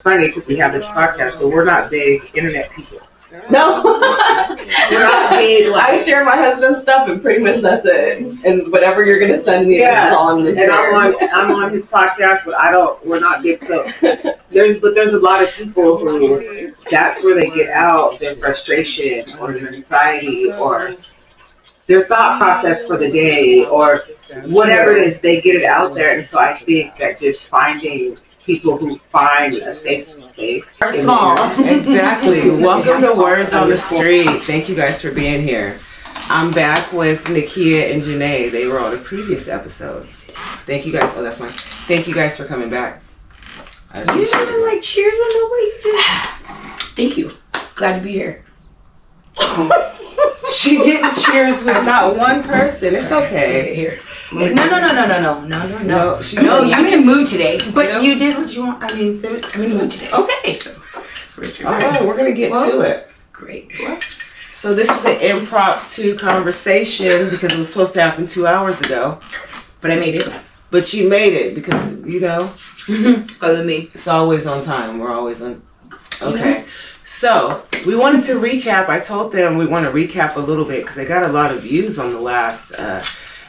funny because we have this podcast, but we're not big internet people. No. We're not big. I share my husband's stuff, and pretty much that's it. And whatever you're gonna send me, is all I'm gonna share. And I'm on his podcast, but we're not big. So there's a lot of people who that's where they get out their frustration or their anxiety or their thought process for the day or whatever it is. They get it out there, and so I think that just finding people who find a safe space are small. Exactly. Welcome to Words on the Street. Thank you guys for being here. I'm back with Nakia and JENE. They were on a previous episode. Thank you guys. Oh, that's mine. Thank you guys for coming back. You didn't like cheers with nobody just. Thank you. Glad to be here. She didn't cheers with not one person. It's okay. Here. No. No, I'm in a mood today. But you did what you want. I'm in the mood today. Okay. So, All right, we're gonna get to it. Great. So this is an impromptu conversation because it was supposed to happen 2 hours ago. But I made it. But you made it because, Other than me. it's always on time. We're always on. Okay. So we wanted to recap. I told them we want to recap a little bit because they got a lot of views on the last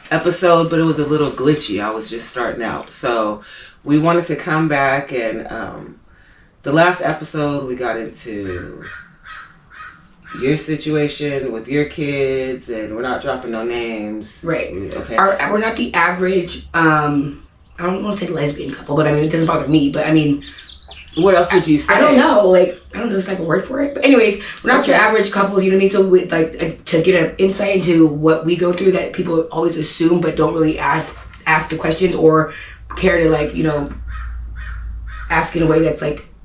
episode, but it was a little glitchy. I was just starting out. So we wanted to come back and the last episode we got into your situation with your kids, and we're not dropping no names. Right. Okay. We're not the average, I don't want to say lesbian couple, but I mean, it doesn't bother me, but I mean... What else would you say? I don't know, I don't know, there's like a word for it. But anyways, we're not your average couples, you know what I mean? So we, to get an insight into what we go through that people always assume but don't really ask the questions or care to ask in a way that's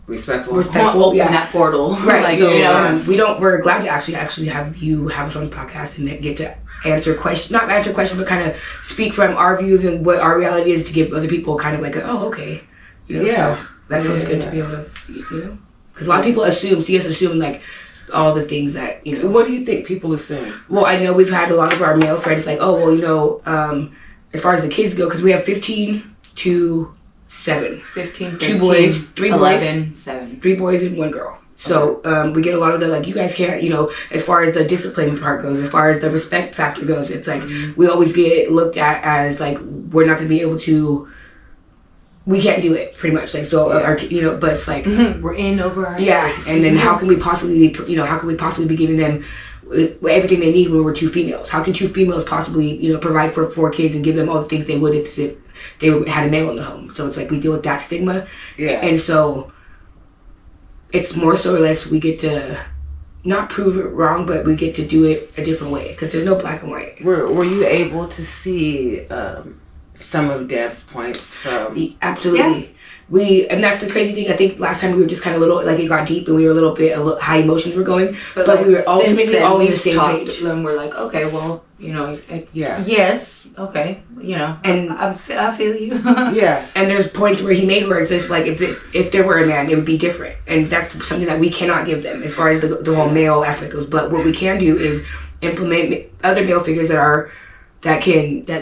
respectful. Open that portal. Right. We're glad to actually have us on the podcast and get to answer questions, not answer questions, but kind of speak from our views and what our reality is to give other people kind of oh, okay. So that feels good to be able to, because a lot of people see us assume all the things that, What do you think people assume? Well, I know we've had a lot of our male friends as far as the kids go, because we have 15 to 7. 15, 2 boys, 3 11, boys, 7. 3 boys and 1 girl. So we get a lot of the you guys can't, as far as the discipline part goes, as far as the respect factor goes, it's we always get looked at as we're not going to be able to. We can't do it, pretty much. But it's we're in over our heads. And then how can we possibly be giving them everything they need when we're 2 females? How can 2 females possibly, provide for 4 kids and give them all the things they would if they had a male in the home? So it's we deal with that stigma. Yeah. And so it's more so or less we get to not prove it wrong, but we get to do it a different way because there's no black and white. Were you able to see some of Dev's points from... Absolutely. Yeah. And that's the crazy thing. I think last time we were just kind of it got deep and we were a little high emotions were going, but we were ultimately all on the same page. And we're okay, well, yeah. Yes, okay, and I feel you. Yeah. And there's points where he made where it's just if there were a man, it would be different, and that's something that we cannot give them as far as the whole male aspect goes. But what we can do is implement other male figures that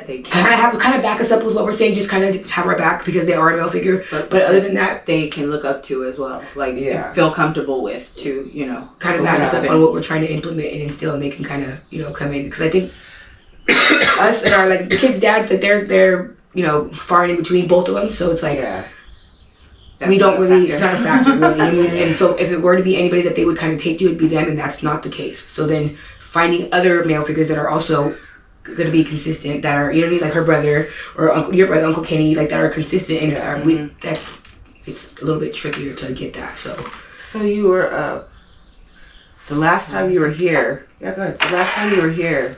they kind of back us up with what we're saying, just kind of have our back because they are a male figure. But other than that, they can look up to as well, feel comfortable with to kind of back us up on what we're trying to implement and instill, and they can kind of come in because I think us and our the kids' dads they're far in between both of them, so it's we don't really it's not a factor really. And so if it were to be anybody that they would kind of take to, it'd be them, and that's not the case. So then finding other male figures that are also going to be consistent, that are her brother or your brother, Uncle Kenny, that are consistent, and it's a little bit trickier to get that. So you were the last time you were here. Yeah, go ahead. The last time you were here,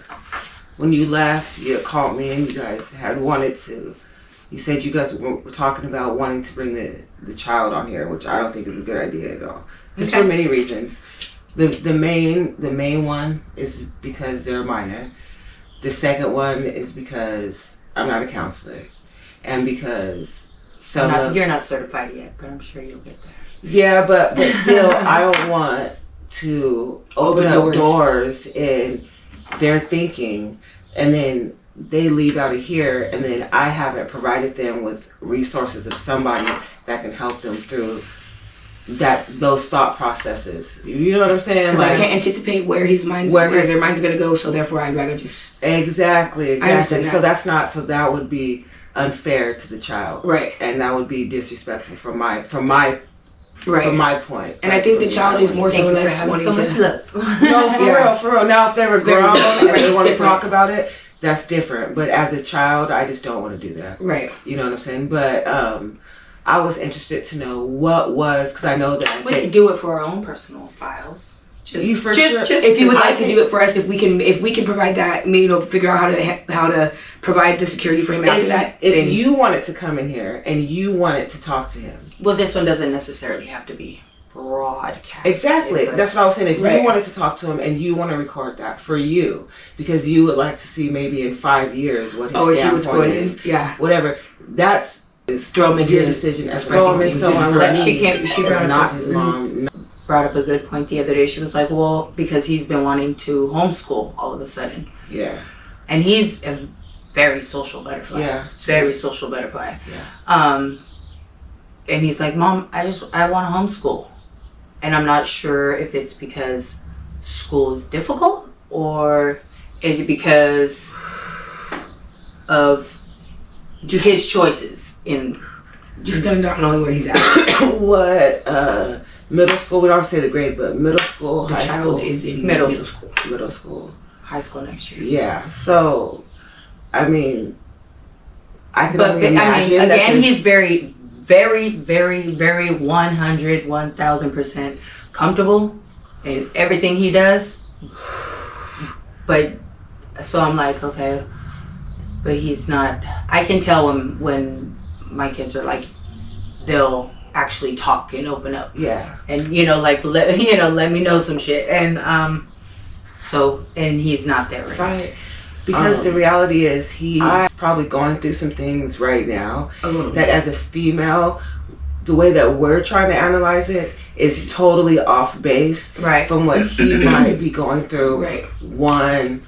when you left, you called me and you guys had wanted to. You said you guys were talking about wanting to bring the child on here, which I don't think is a good idea at all. Just for many reasons. The main one is because they're a minor. The second one is because I'm not a counselor, and because you're not certified yet, but I'm sure you'll get there. Yeah, but still, I don't want to open up doors in their thinking, and then they leave out of here, and then I haven't provided them with resources of somebody that can help them through those thought processes. You know what I'm saying? Because I can't anticipate where their mind's gonna go, so therefore I'd rather just exactly. That. So that would be unfair to the child, right? And that would be disrespectful from my point. And I think the child is more so or less wanting so much to. love. No, for real. Now, if they were grown and they want to different. talk about it, that's different. But as a child, I just don't want to do that. Right. You know what I'm saying? But I was interested to know because I know that We could do it for our own personal files. Just if you would like to do it for us, if we can provide that, figure out how to provide the security for him after that. If you wanted to come in here and you wanted to talk to him, well, this one doesn't necessarily have to be broadcast. Exactly. That's what I was saying. If you wanted to talk to him and you want to record that for you, because you would like to see maybe in 5 years what his standpoint is, whatever. That's throw him your decision as well. She brought not his mom. Brought up a good point the other day. She was like, well, because he's been wanting to homeschool all of a sudden. Yeah. And he's a very social butterfly. Yeah. Very social butterfly. Yeah. And he's like, Mom, I want to homeschool. And I'm not sure if it's because school is difficult or is it because of just his choices in just kind of not knowing where he's at. What middle school? We don't say the grade, but middle school. The child is in middle school. Middle school. High school next year. Yeah. So, I mean, I can. But only imagine again, he's very, very, very, very 1,000% comfortable in everything he does. But so I'm like, okay, but he's not. I can tell when my kids are like, they'll actually talk and open up. Yeah. And let me know some shit. And so he's not there right now. Because the reality is he's probably going through some things right now that as a female, the way that we're trying to analyze it is totally off base from what he might be going through. Right. One,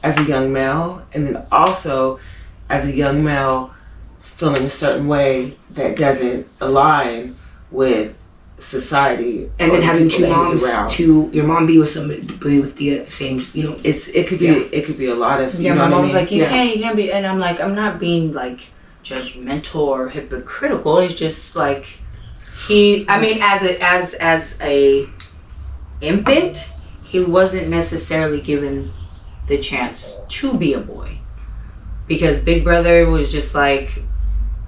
as a young male, and then also as a young male feeling a certain way that doesn't align with society, and then having two moms, your mom be with somebody with the same, it could be a lot of my mom's like you can't be, and I'm like, I'm not being like judgmental or hypocritical. It's just like as a infant, he wasn't necessarily given the chance to be a boy because Big Brother was just like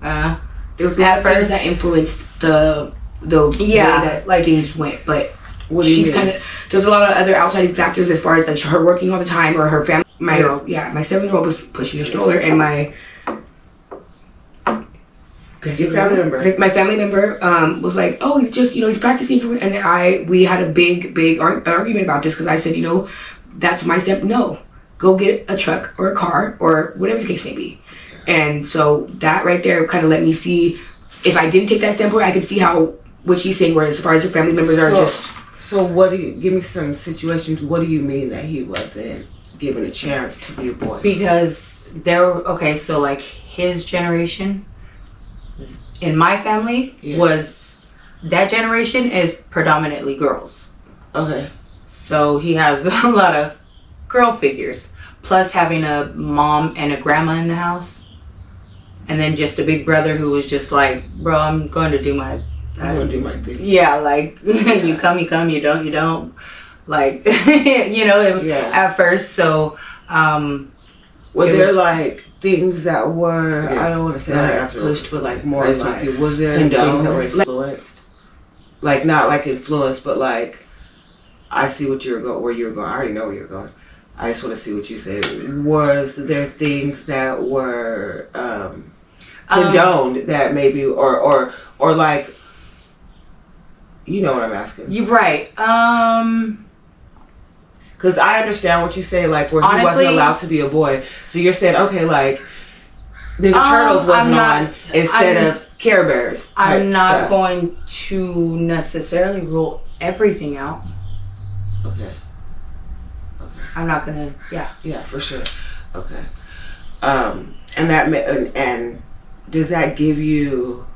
there was factors that influenced the way that things went, but she's kind of there's a lot of other outside factors as far as like her working all the time or her family. My 7-year-old was pushing a stroller, and my family member was like, oh, he's just he's practicing for, and we had a big argument about this because I said, that's my step. No, go get a truck or a car or whatever the case may be. And so that right there kind of let me see, if I didn't take that standpoint, I could see what she's saying, where as far as her family members are just. So give me some situations, what do you mean that he wasn't given a chance to be a boy? Because so like his generation, in my family, was, that generation is predominantly girls. Okay. So he has a lot of girl figures, plus having a mom and a grandma in the house. And then just a big brother who was just like, bro, I'm going to do my thing. Yeah, like, you come, you don't. Like, at first. So, were there like things that were, I don't want to say like pushed, but like more like, was there things that were influenced? Like, not like influenced, but like, I see where you're going. I already know where you're going. I just want to see what you say. Was there things that were condoned that maybe, or like, you know what I'm asking? You're right. Because I understand what you say, like where he wasn't allowed to be a boy. So you're saying, okay, like Ninja Turtles wasn't on instead of Care Bears. I'm not going to necessarily rule everything out. Okay. I'm not gonna. Yeah, for sure. Okay. And does that give you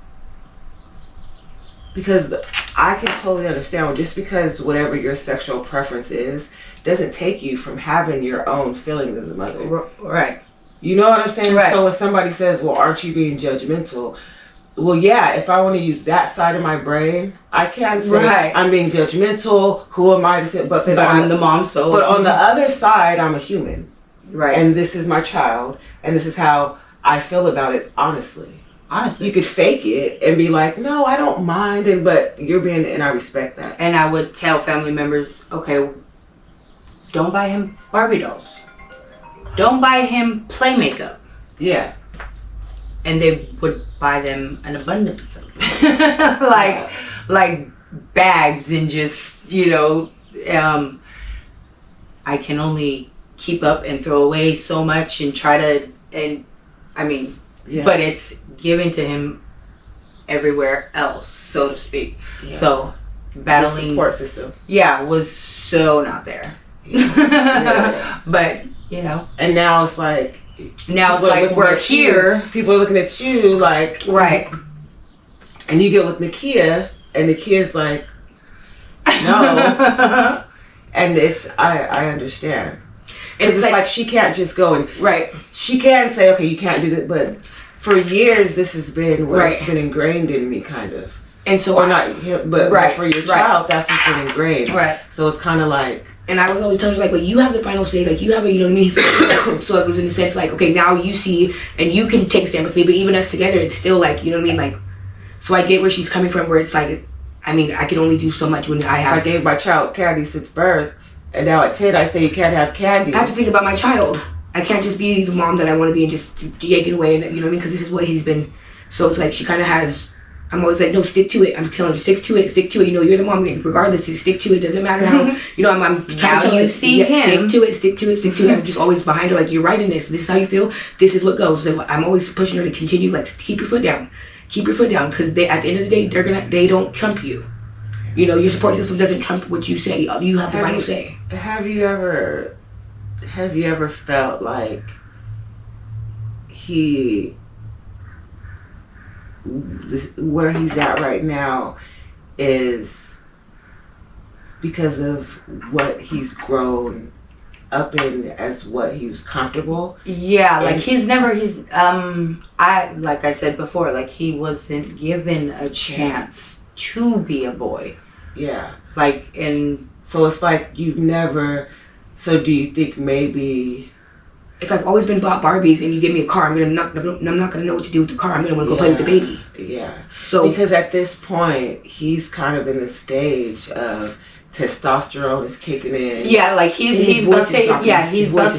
because I can totally understand, just because whatever your sexual preference is doesn't take you from having your own feelings as a mother. Right. You know what I'm saying? Right. So when somebody says, well, aren't you being judgmental? Well, yeah, if I want to use that side of my brain, I can say I'm being judgmental. Who am I to say? But I'm the mom, so. But on the other side, I'm a human. Right. And this is my child, and this is how I feel about it, honestly. Honestly. You could fake it and be like, no, I don't mind, but you're being, and I respect that. And I would tell family members, okay, don't buy him Barbie dolls. Don't buy him play makeup. Yeah. And they would buy them an abundance of like bags, and just, I can only keep up and throw away so much and try to, but it's given to him everywhere else, so to speak. Yeah. So battling the support system. Yeah, was so not there. Yeah. But, And now it's like we're here. People are looking at you like, right. And you get with Nakia, and Nakia's like, no. And I understand. It's like she can't just go and she can say, okay, you can't do that, but for years this has been where it's been ingrained in me, kind of. And so, or not him, but for your child, that's what's been ingrained. Right. So it's kind of like. And I was always telling her, like, you have the final say, like, you have a, niece. So it was in the sense, like, okay, now you see, and you can take a stand with me, but even us together, it's still, like, you know what I mean? Like, so I get where she's coming from, where it's like, I can only do so much when I gave my child candy since birth, and now at 10, I say you can't have candy. I have to think about my child. I can't just be the mom that I want to be and just yank it away, and you know what I mean? Because this is what he's been. So it's like, she kind of has. I'm always like, no, stick to it. I'm telling her, stick to it. You're the mom. Regardless, you stick to it. Doesn't matter how, I'm trying to tell you, stick to it. I'm just always behind her, like, you're right in this. This is how you feel. This is what goes. So I'm always pushing her to continue, like, keep your foot down. Keep your foot down, because at the end of the day, they don't trump you. Your support system doesn't trump what you say. You have the final say. Have you ever felt like where he's at right now is because of what he's grown up in, as what he was comfortable? Yeah, like like I said before, like, he wasn't given a chance to be a boy. Yeah. Like, and so it's like so do you think maybe if I've always been bought Barbies and you give me a car, I'm not gonna know what to do with the car. I'm gonna want to go play with the baby. Yeah. So because at this point he's kind of in the stage of testosterone is kicking in. Yeah, like he's about to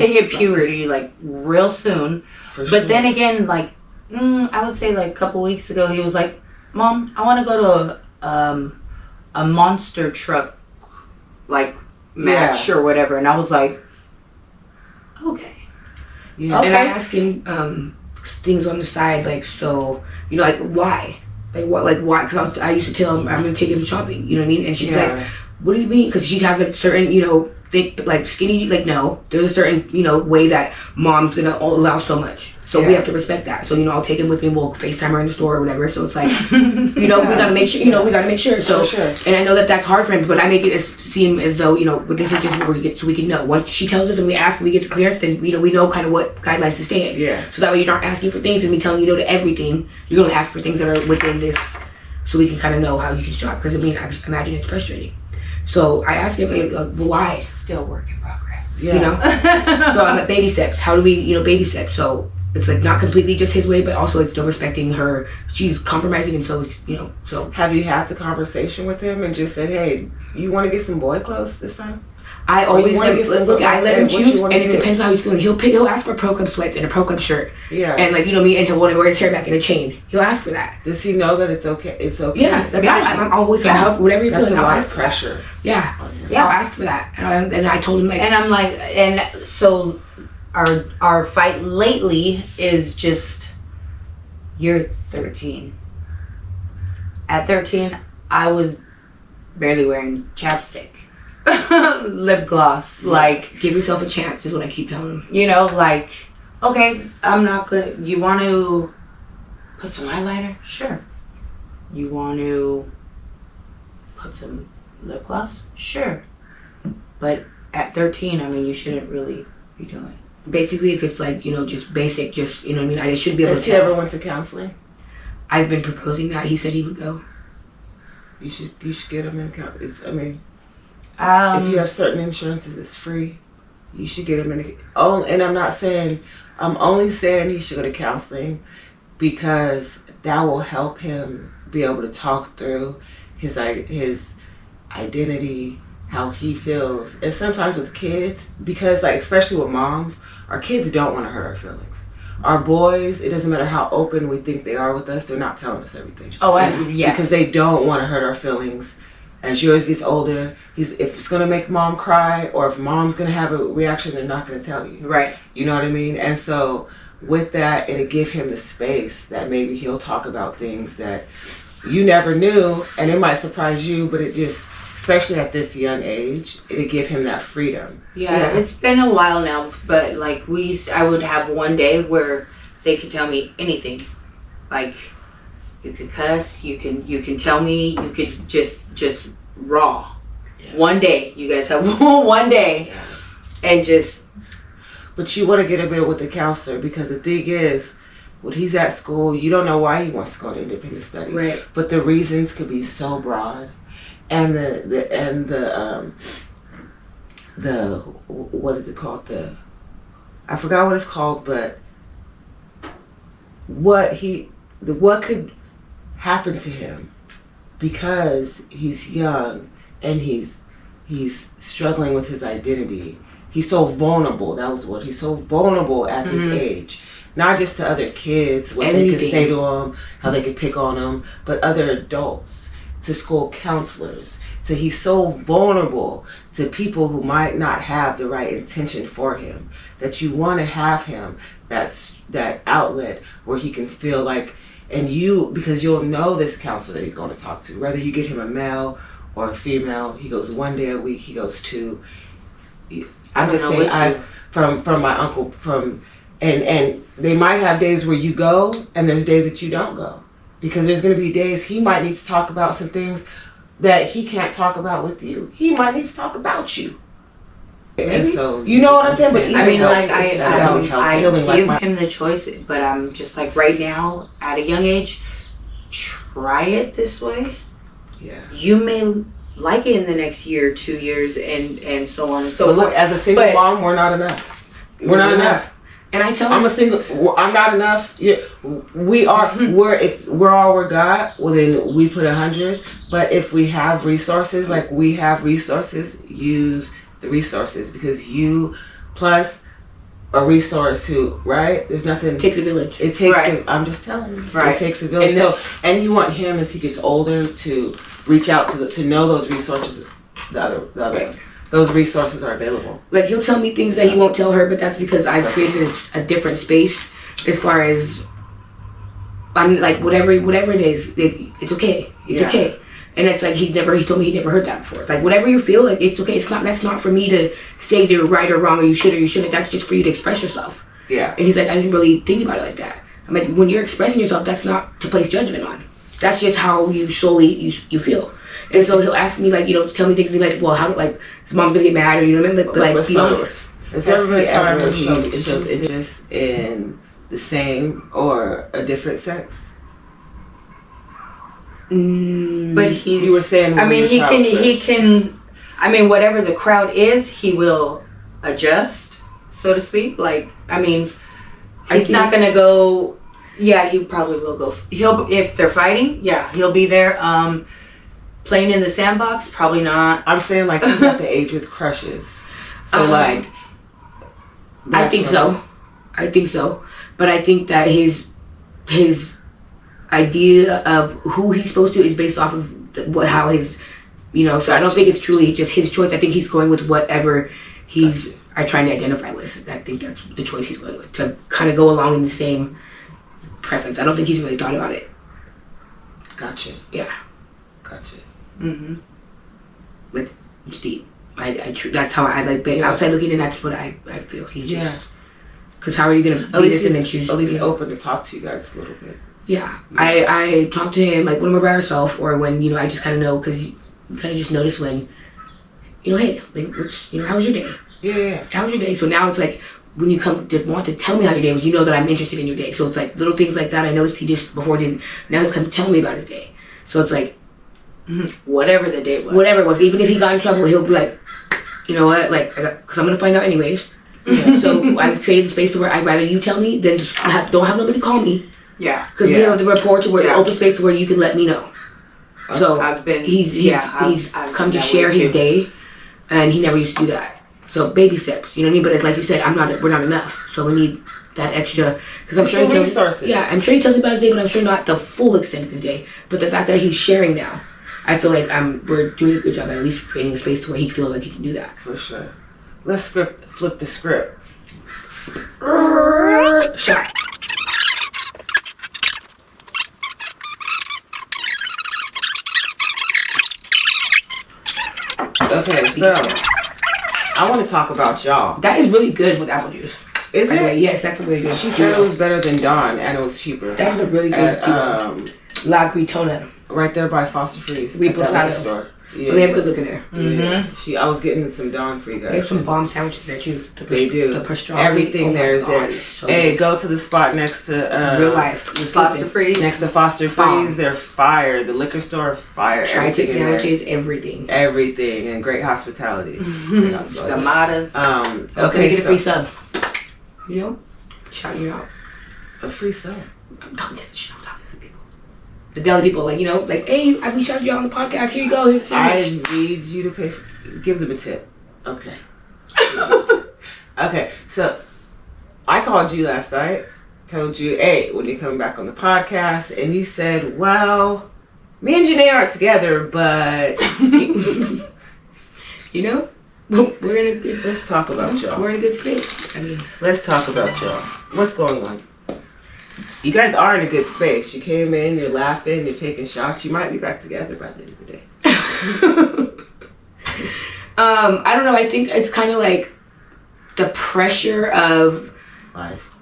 hit puberty, like, real soon. But then again, like, I would say, like, a couple weeks ago, he was like, Mom, I want to go to a monster truck, like, match or whatever. And I was like, okay. Yeah. Okay. And I asked him things on the side, like, so, like, why? Like, what? Like, why? Because I used to tell him I'm going to take him shopping, you know what I mean? And she'd be like, what do you mean? Because she has a certain, thick, like, skinny, like, no. There's a certain, way that mom's going to allow so much. So we have to respect that. So, I'll take him with me. We'll FaceTime her in the store or whatever. So it's like, we got to make sure, we got to make sure. So, and I know that that's hard for him, but I make it seem as though, but this is just what we get, so we can know. Once she tells us and we ask and we get the clearance, then, we know kind of what guidelines to stay in. Yeah. So that way you're not asking for things and me telling you no to everything. You're going to ask for things that are within this, so we can kind of know how you can shop. Because, I imagine it's frustrating. So I asked him, like, well, why? Still work in progress. Yeah. So I'm like, baby steps. How do we, baby steps? So it's like not completely just his way, but also it's still respecting her. She's compromising, and so is, so. Have you had the conversation with him and just said, hey, you want to get some boy clothes this time? I always look. I let him choose, and it depends on how he's feeling. He'll ask for Pro Club sweats and a Pro Club shirt. Yeah. And like, and he'll want to wear his hair back in a chain. He'll ask for that. Does he know that it's okay? It's okay. Yeah. Like I'm always whatever you feel. That's a lot of pressure. Yeah. Yeah. I'll ask for that, and I told him, like, and I'm like, and so our fight lately is just, you're 13. At 13, I was barely wearing chapstick. Lip gloss. Like, give yourself a chance is what I keep telling him. Like, okay, I'm not gonna, you want to put some eyeliner? Sure. You want to put some lip gloss? Sure. But at 13, I mean, you shouldn't really be doing. Basically, if it's like, just basic, just, you know what I mean? I should be able Has to he tell. ever went to counseling? I've been proposing that. He said he would go. You should get him in counseling. If Um, you have certain insurances, it's free. You should get him in. And I'm only saying he should go to counseling because that will help him be able to talk through his identity, how he feels. And sometimes with kids, because like especially with moms, our kids don't want to hurt our feelings. Our boys, it doesn't matter how open we think they are with us, they're not telling us everything. yes. Because they don't want to hurt our feelings. As yours gets older, if it's going to make mom cry or if mom's going to have a reaction, they're not going to tell you. Right. You know what I mean? And so with that, it'll give him the space that maybe he'll talk about things that you never knew, and it might surprise you, but it just, especially at this young age, it'll give him that freedom. Yeah, it's been a while now, but like I would have one day where they could tell me anything. Like, you could cuss, you can tell me, you could just raw. Yeah. One day, you guys have one day, Yeah. and just. But you want to get a bit with the counselor because the thing is, when he's at school, you don't know why he wants to go to independent study. Right. But the reasons could be so broad, and the what is it called? I forgot what it's called, but what could happen to him because he's young and he's struggling with his identity. He's so vulnerable. That was what he's so vulnerable at this age. Not just to other kids, what they could say to him, how they could pick on him, but other adults, to school counselors. So he's so vulnerable to people who might not have the right intention for him. That you want to have him that outlet where he can feel like, and because you'll know this counselor that he's going to talk to. Whether you get him a male or a female, he goes 1 day a week, he goes 2. I'm just saying, from my uncle, and they might have days where you go and there's days that you don't go. Because there's going to be days he might need to talk about some things that he can't talk about with you. He might need to talk about you. And so, you know what I'm saying? But I mean, like, I give him the choice, but I'm just like, right now, at a young age, try it this way. Yeah. You may like it in the next year, 2 years, and so on and so But forth. look, as a single mom, we're not enough. We're not enough. And I tell I'm not enough. Yeah, we're if we're all we got, well then we put 100. But if we have resources, like we have resources, use the resources, because you plus a resource who, right? There's nothing. It takes a village. It takes. I'm just telling you. Right. It takes a village. And you want him as he gets older to reach out to know those resources. The other Right. Those resources are available. Like, he'll tell me things that he won't tell her, but that's because I've created a different space as far as I'm like, whatever it is, it's okay. It's okay. And it's like, he told me he never heard that before. Like, whatever you feel, like, it's okay. That's not for me to say you're right or wrong, or you should or you shouldn't. That's just for you to express yourself. Yeah. And he's like, I didn't really think about it like that. I'm like, when you're expressing yourself, that's not to place judgment on. That's just how you solely you feel. And so he'll ask me, like, tell me things, and be like, well, how, like, is mom gonna get mad, or, you know what I mean? Like, be honest. Is everybody ever shows interest in the same or a different sex? But you were saying, I mean, he can, I mean, whatever the crowd is, he will adjust, so to speak. Like, I mean, he's not gonna go. Yeah, he probably will go. If they're fighting, he'll be there. Playing in the sandbox, probably not. I'm saying, like, he's at the age with crushes. So, like... I think so. But I think that his idea of who he's supposed to is based off of how his... so I don't think it's truly just his choice. I think he's going with whatever he's trying to identify with. I think that's the choice he's going with, to kind of go along in the same preference. I don't think he's really thought about it. Gotcha. Yeah. Gotcha. Mm-hmm. It's deep. That's how I like. Outside looking in, that's what I feel. He's just. Because how are you gonna be this and then choose? At least open to talk to you guys a little bit. Yeah. I talk to him like when we're by ourselves, or when I just kind of know, because you kind of just notice when, hey, like, how was your day? Yeah. How was your day? So now it's like, when you come to want to tell me how your day was, you know that I'm interested in your day. So it's like little things like that. I noticed he just before didn't. Now he'll come tell me about his day. So it's like, whatever the day was. Whatever it was. Even if he got in trouble, he'll be like, you know what? Like, because I'm going to find out anyways. So I've created a space to where I'd rather you tell me than just don't have nobody call me. Yeah. Because we have the report to where the open space to where you can let me know. So he's come to share his day, and he never used to do that. So baby steps, you know what I mean? But it's like you said, we're not enough. So we need that extra, because I'm sure he tells resources. Yeah, I'm sure he tells me about his day, but I'm sure not the full extent of his day. But the fact that he's sharing now, I feel like we're doing a good job at least creating a space to where he feels like he can do that. For sure. Let's flip the script. Shot. Okay, so I want to talk about y'all. That is really good with apple juice. Is it? Yes, that's a really good. She said it was better than Dawn, and it was cheaper. That was a really good La Gritona. Right there by Foster Freeze. Reposado. Store. Yeah. They have good looking there. Mm-hmm. I was getting some Dawn for you guys. They have some bomb sandwiches there too. They do. The pastrami. Everything there is there. So hey, good. go to the spot next to Real Life. Foster Freeze. Next to Foster Freeze, they're fire. The liquor store, fire. Tri-tip sandwiches, everything. Everything, and great hospitality. Great hospitality. The Matas. Okay, get a free sub. You know, shouting you out. A free sub. I'm talking to the people. The deli people, like, hey, we shouted you out on the podcast. Here you go. Here's a sandwich. I need you to pay. Give them a tip. Okay. Okay. So I called you last night. Told you, hey, when you're coming back on the podcast, and you said, well, me and JENE aren't together, but we're in a good. Let's talk about y'all. We're in a good space. Let's talk about y'all. What's going on? You guys are in a good space. You came in, you're laughing, you're taking shots. You might be back together by the end of the day. I don't know. I think it's kind of like the pressure of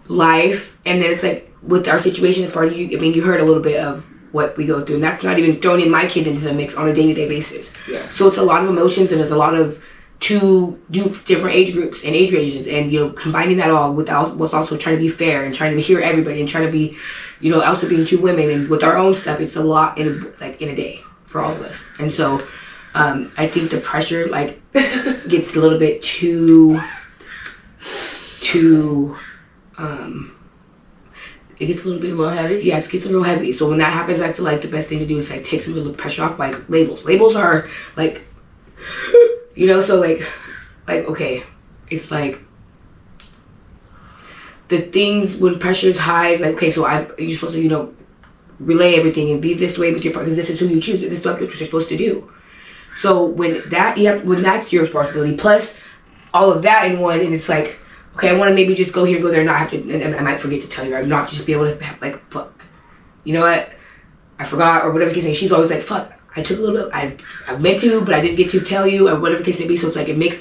life, and then it's like with our situation as far as you heard a little bit of what we go through, and that's not even throwing in my kids into the mix on a day-to-day basis. Yeah. So it's a lot of emotions, and there's a lot of to do different age groups and age ranges, and combining that all with also trying to be fair and trying to hear everybody and trying to be, also being two women, and with our own stuff, it's a lot in a day for all of us. And so I think the pressure gets a little bit too it gets a little heavy. Yeah, it gets a little heavy. So when that happens, I feel like the best thing to do is take some of the pressure off. Like labels are like, so okay, it's like the things when pressure is high. It's like, okay, so you're supposed to relay everything and be this way with your partner, because this is who you choose. This is what you're supposed to do. So when that's your responsibility, plus all of that in one, and it's like, okay, I want to maybe just go here and go there and not have to, and I might forget to tell you, or not just be able to have, fuck, you know what, I forgot, or whatever the case may be. She's always like, fuck, I took a little bit, I meant to, but I didn't get to tell you, or whatever the case may be. So it's like, it makes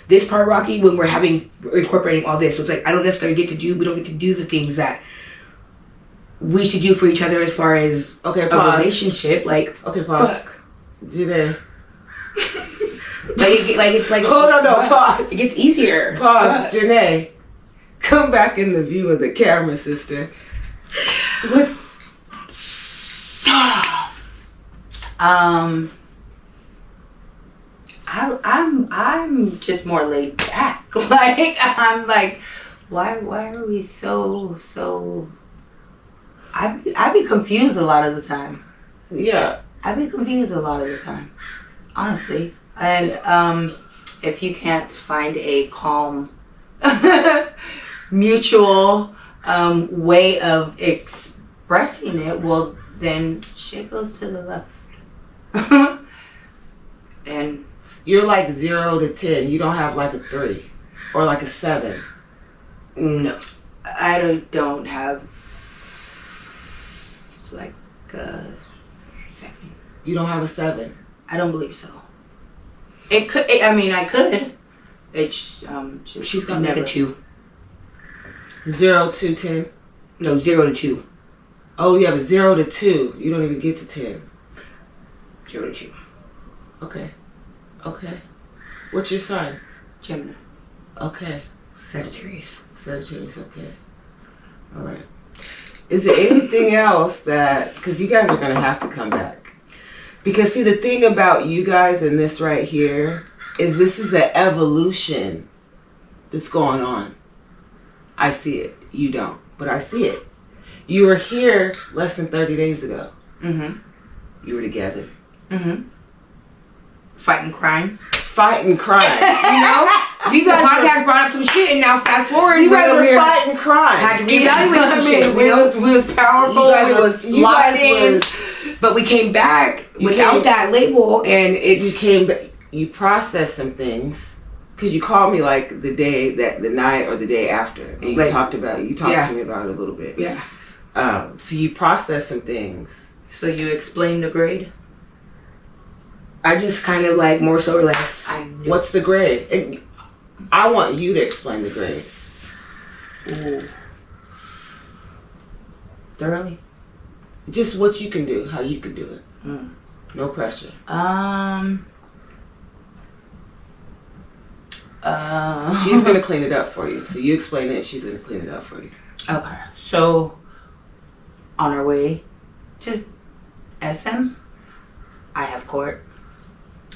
this part rocky when we're incorporating all this. So it's like, we don't get to do the things that we should do for each other as far as a relationship. Okay, pause. Fuck. JENE. It's like hold on, pause. It gets easier. Pause. JENE, come back in the view of the camera, sister. What? I'm just more laid back. I'm like, why are we so? I be confused a lot of the time. Yeah. I be confused a lot of the time, honestly. And if you can't find a calm, mutual way of expressing it, well, then shit goes to the left. And you're like 0 to 10. You don't have like a 3 or like a 7. No, I don't have like a 7. You don't have a 7. I don't believe so. It could. I could. It's just she's got like a 2. 0 to 10. No, 0 to 2. Oh, you have a 0 to 2. You don't even get to 10. 0 to 2. Okay. Okay. What's your sign? Gemini. Okay. Sagittarius. Sagittarius, okay. All right. Is there anything else that, because you guys are going to have to come back. Because see, the thing about you guys and this right here is this is an evolution that's going on. I see it. You don't. But I see it. You were here less than 30 days ago. Mm-hmm. You were together. Mm-hmm. Fighting crime. Fighting crime. You know? See, the podcast brought up some shit, and now fast forward, You guys we're are here. fighting crime. Had to reevaluate some shit. We was powerful. We was locked in. But we came back without that label, and You came back. You processed some things. Because you called me like the night or the day after. And you talked to me about it a little bit. Yeah. So you processed some things. So you explained the grade? I just kind of like more so or less. What's the grade? And I want you to explain the grade. Ooh. Thoroughly? Just what you can do, how you can do it. Mm. No pressure. She's gonna clean it up for you. So you explain it and she's gonna clean it up for you. Okay. So on our way to SM, I have court.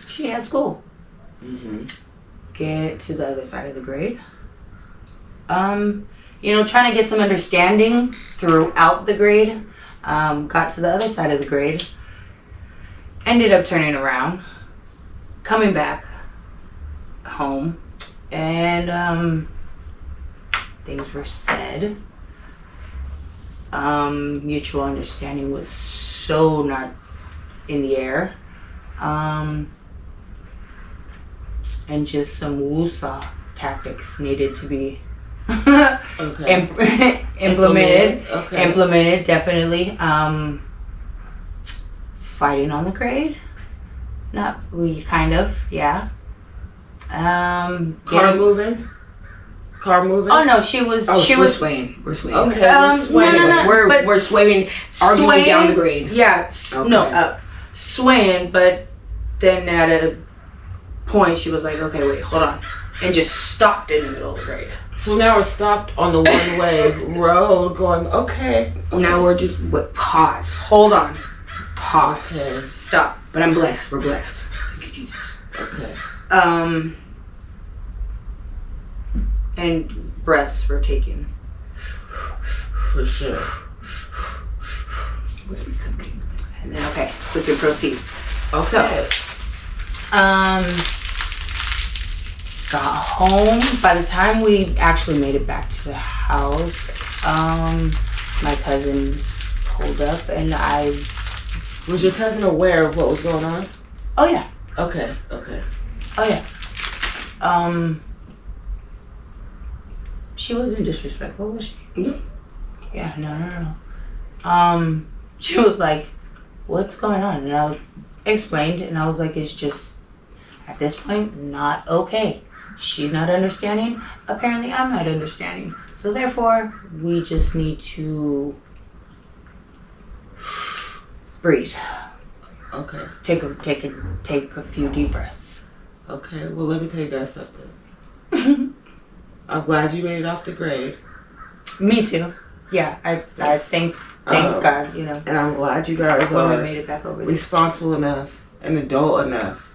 She has school. Mm-hmm. Get to the other side of the grade. Trying to get some understanding throughout the grade. Got to the other side of the grade. Ended up turning around, coming back home, and things were said. Mutual understanding was so not in the air. And just some woosah tactics needed to be implemented. Okay. Implemented, definitely. Fighting on the grade. Yeah. Car moving? Oh no, she was. We're swaying. We're swaying. Okay. No, We're swaying, arguing swaying, down the grade. Yeah. Okay. Swaying, but then at a point she was like, okay, wait, hold on, and just stopped in the middle of the grade. So now we're stopped on the one-way road going, okay. Now we're just pause. Hold on. Pause. Okay. Stop. But I'm blessed. We're blessed. Thank you, Jesus. Okay. And breaths were taken. For sure. Where's my cupcake? And then, okay, we can proceed. Okay. Got home. By the time we actually made it back to the house, my cousin pulled up and Was your cousin aware of what was going on? oh yeah. Okay. Oh yeah. She wasn't disrespectful, was she? No. Yeah, no. She was like, what's going on? And I explained, and I was like, it's just, at this point, not okay. She's not understanding. Apparently, I'm not understanding. So therefore, we just need to breathe. Okay. Take a few deep breaths. Okay. Well, let me tell you guys something. I'm glad you made it off the grade. Me too. Yeah, I thank God, And I'm glad you guys when we are made it back over there. responsible enough and adult enough.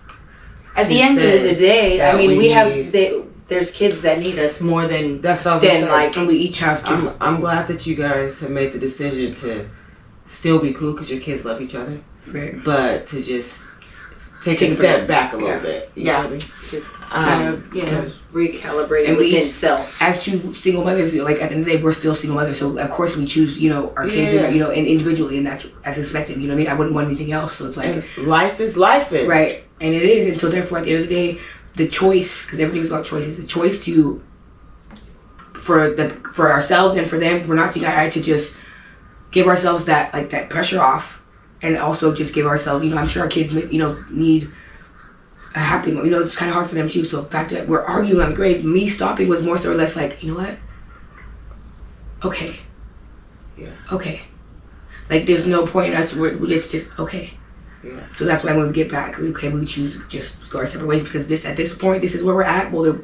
At the end of the day, I mean, we there's kids that need us more than That's what I was gonna say. And we each have to. I'm glad that you guys have made the decision to still be cool because your kids love each other, Right. but to just take a step back a little bit. You Yeah. know what I mean? just kind of, recalibrating And we- within self. As two single mothers, like at the end of the day, we're still single mothers. So of course we choose, our kids, Yeah. and individually, and that's as expected. You know what I mean? I wouldn't want anything else. So it's like And life is life. right, and it is, and so therefore at the end of the day, the choice, because everything's about choices, the choice to for ourselves and for them, we're not seeing eye to eye, to just give ourselves that pressure off, and also just give ourselves, I'm sure our kids, need a happy moment. It's kind of hard for them too. So the fact that we're arguing on the grade, me stopping was more so or less like, you know what? Okay. Yeah. Okay. Like there's no point in us. It's just okay. Yeah. Yeah. So that's why when we get back, okay, we choose to just go our separate ways because at this point, this is where we're at. Well,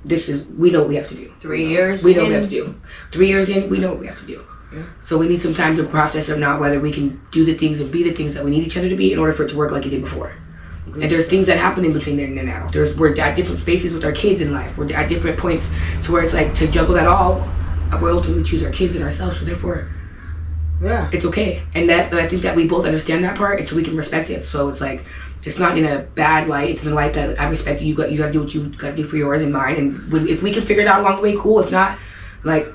we know what we have to do. 3 years. We know what we have to do. 3 years in, we know what we have to do. Yeah. So we need some time to process or not whether we can do the things and be the things that we need each other to be in order for it to work like it did before. And there's things that happen in between there and now. We're at different spaces with our kids in life. We're at different points to where it's like to juggle that all. We ultimately choose our kids and ourselves. So therefore, Yeah. it's okay. And that I think that we both understand that part, and so we can respect it. So it's like it's not in a bad light. It's in a light that I respect you. You got to do what you got to do for yours and mine. And if we can figure it out along the way, cool. If not, like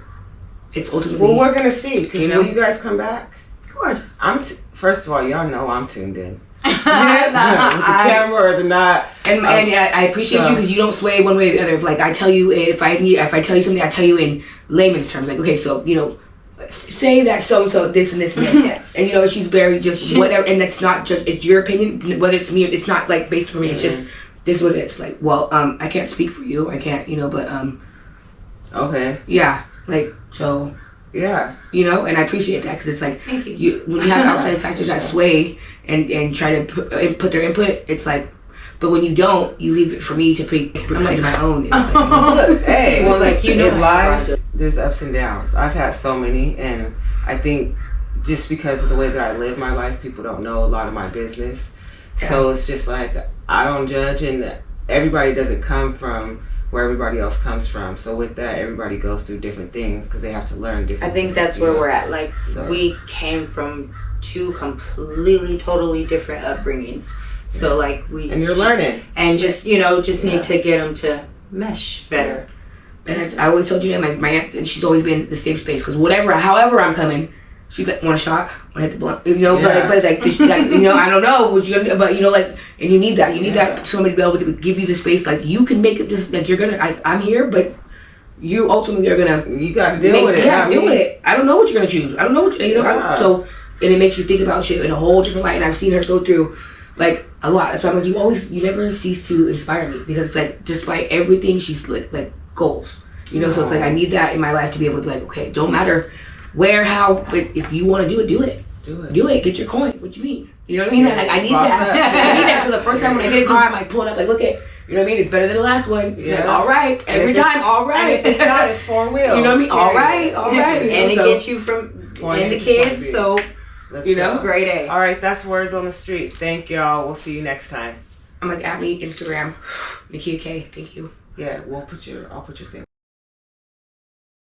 it's ultimately. Well, we're gonna see. Cause You know? will you guys come back? Of course. First of all, y'all know I'm tuned in. With the camera or the not. And I appreciate you because you don't sway one way or the other. If like I tell you, if I tell you something, I tell you in layman's terms. Like okay, so say that so this and this and this, and she's very just whatever, and that's not just it's your opinion. Whether it's me, or it's not like based for me. It's just this is what it is. Like well, I can't speak for you. I can't, but Okay. yeah, like so. Yeah. And I appreciate that because it's like Thank you. when you have outside factors that sway and try to put their input, it's like, but when you don't, you leave it for me to I'm like my own. It's like, Look, hey, Well, like, in life, there's ups and downs. I've had so many, and I think just because of the way that I live my life, people don't know a lot of my business. Yeah. So it's just like I don't judge, and everybody doesn't come from where everybody else comes from. So with that, everybody goes through different things because they have to learn different. I think that's where we're at. Like So- we came from two completely, totally different upbringings. So like And you're learning. and just need to get them to mesh better. and I always told you that my aunt, she's always been the safe space because however I'm coming, she's like, want a shot? Want to hit the blunt? Yeah. But like this, I don't know what you're gonna, but like, and you need that. You need that somebody to be able to give you the space. Like you can make it just like you're gonna. I'm here, but you ultimately are gonna. You got to deal with it. Yeah, not deal me. with it. I don't know what you're gonna choose. I don't know what Yeah. so, and it makes you think about shit in a whole different light. And I've seen her go through like a lot. So I'm like, you never cease to inspire me because it's like despite everything, she's like goals. So it's like I need that in my life to be able to be like, okay, don't matter where, how, but if you want to do it, do it. Do it. Get your coin. What you mean? You know what I mean? Like I need Boss that. up. I need that for the first time when I get a car. I'm like pulling up, like look at. You know what I mean? It's better than the last one. It's like, all right, every time, all right. And if it's not, it's 4 wheels. You know what I mean? All Period. right. And it gets you from and the kids. So Let's know? go. grade A. All right, that's words on the street. Thank y'all. We'll see you next time. I'm like, at me, Instagram, Nakia K. Thank you. Yeah, I'll put your thing.